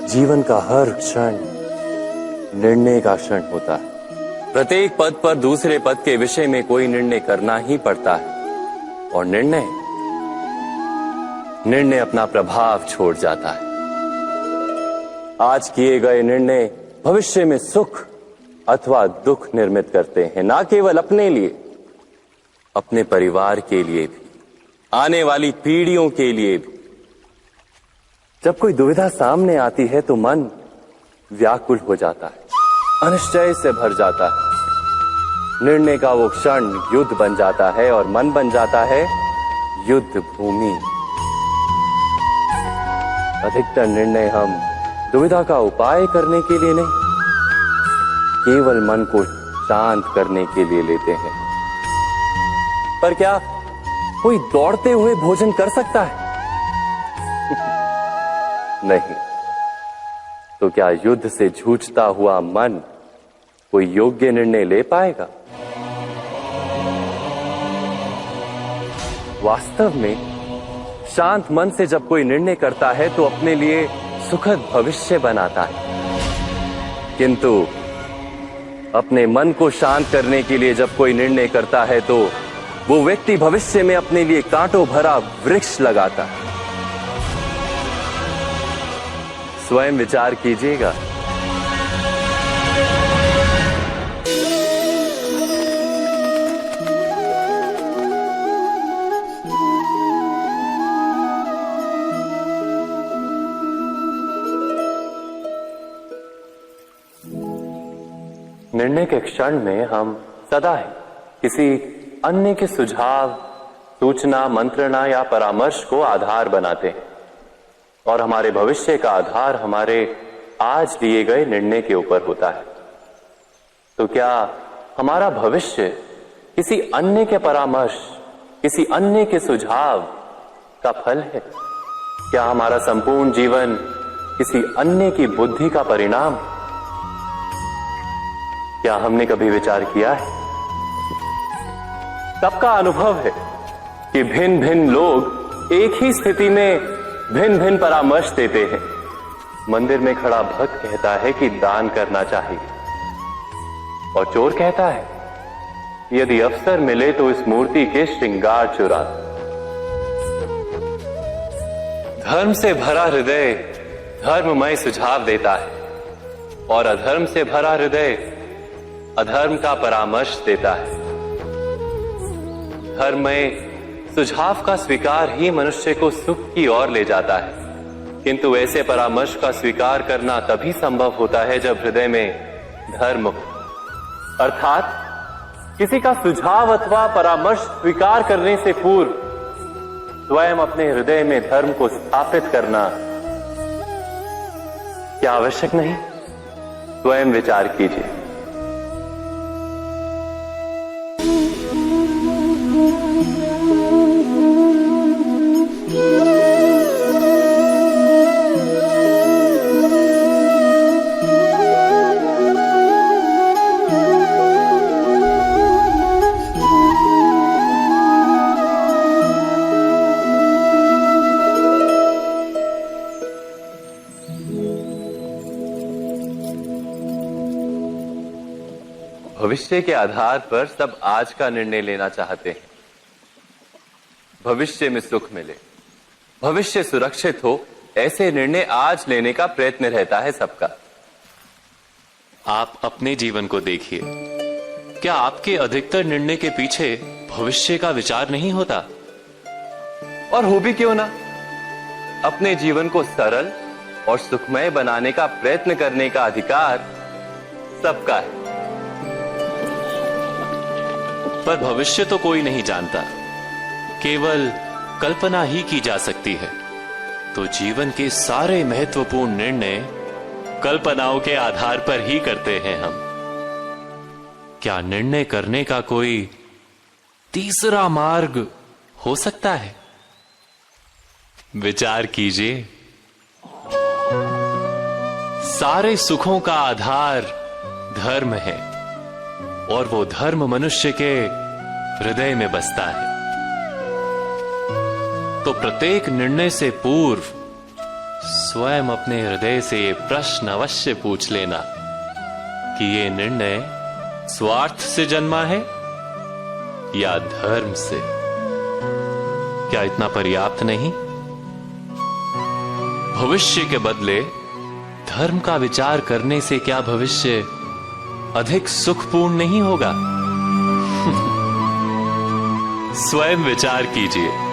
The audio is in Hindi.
जीवन का हर क्षण निर्णय का क्षण होता है। प्रत्येक पद पर दूसरे पद के विषय में कोई निर्णय करना ही पड़ता है और निर्णय अपना प्रभाव छोड़ जाता है। आज किए गए निर्णय भविष्य में सुख अथवा दुख निर्मित करते हैं, ना केवल अपने लिए, अपने परिवार के लिए भी, आने वाली पीढ़ियों के लिए भी। जब कोई दुविधा सामने आती है तो मन व्याकुल हो जाता है, अनिश्चय से भर जाता है। निर्णय का वो क्षण युद्ध बन जाता है और मन बन जाता है युद्ध भूमि। अधिकतर निर्णय हम दुविधा का उपाय करने के लिए नहीं, केवल मन को शांत करने के लिए लेते हैं। पर क्या कोई दौड़ते हुए भोजन कर सकता है? नहीं। तो क्या युद्ध से जूझता हुआ मन कोई योग्य निर्णय ले पाएगा? वास्तव में शांत मन से जब कोई निर्णय करता है तो अपने लिए सुखद भविष्य बनाता है, किंतु अपने मन को शांत करने के लिए जब कोई निर्णय करता है तो वो व्यक्ति भविष्य में अपने लिए कांटों भरा वृक्ष लगाता है। स्वयं विचार कीजिएगा। निर्णय के क्षण में हम सदा ही किसी अन्य के सुझाव, सूचना, मंत्रणा या परामर्श को आधार बनाते हैं और हमारे भविष्य का आधार हमारे आज लिए गए निर्णय के ऊपर होता है। तो क्या हमारा भविष्य किसी अन्य के परामर्श, किसी अन्य के सुझाव का फल है? क्या हमारा संपूर्ण जीवन किसी अन्य की बुद्धि का परिणाम? क्या हमने कभी विचार किया है? सबका अनुभव है कि भिन्न भिन्न लोग एक ही स्थिति में भिन्न भिन्न परामर्श देते हैं। मंदिर में खड़ा भक्त कहता है कि दान करना चाहिए और चोर कहता है यदि अवसर मिले तो इस मूर्ति के श्रृंगार चुरा। धर्म से भरा हृदय धर्ममय सुझाव देता है और अधर्म से भरा हृदय अधर्म का परामर्श देता है। धर्ममय सुझाव का स्वीकार ही मनुष्य को सुख की ओर ले जाता है, किंतु ऐसे परामर्श का स्वीकार करना तभी संभव होता है जब हृदय में धर्म हो। अर्थात किसी का सुझाव अथवा परामर्श स्वीकार करने से पूर्व स्वयं अपने हृदय में धर्म को स्थापित करना क्या आवश्यक नहीं? स्वयं विचार कीजिए। भविष्य के आधार पर सब आज का निर्णय लेना चाहते हैं। भविष्य में सुख मिले, भविष्य सुरक्षित हो, ऐसे निर्णय आज लेने का प्रयत्न रहता है सबका। आप अपने जीवन को देखिए, क्या आपके अधिकतर निर्णय के पीछे भविष्य का विचार नहीं होता? और हो भी क्यों ना, अपने जीवन को सरल और सुखमय बनाने का प्रयत्न करने का अधिकार सबका है। पर भविष्य तो कोई नहीं जानता, केवल कल्पना ही की जा सकती है। तो जीवन के सारे महत्वपूर्ण निर्णय कल्पनाओं के आधार पर ही करते हैं हम। क्या निर्णय करने का कोई तीसरा मार्ग हो सकता है? विचार कीजिए। सारे सुखों का आधार धर्म है और वो धर्म मनुष्य के हृदय में बसता है। तो प्रत्येक निर्णय से पूर्व स्वयं अपने हृदय से ये प्रश्न अवश्य पूछ लेना कि ये निर्णय स्वार्थ से जन्मा है या धर्म से। क्या इतना पर्याप्त नहीं? भविष्य के बदले धर्म का विचार करने से क्या भविष्य अधिक सुखपूर्ण नहीं होगा? स्वयं विचार कीजिए।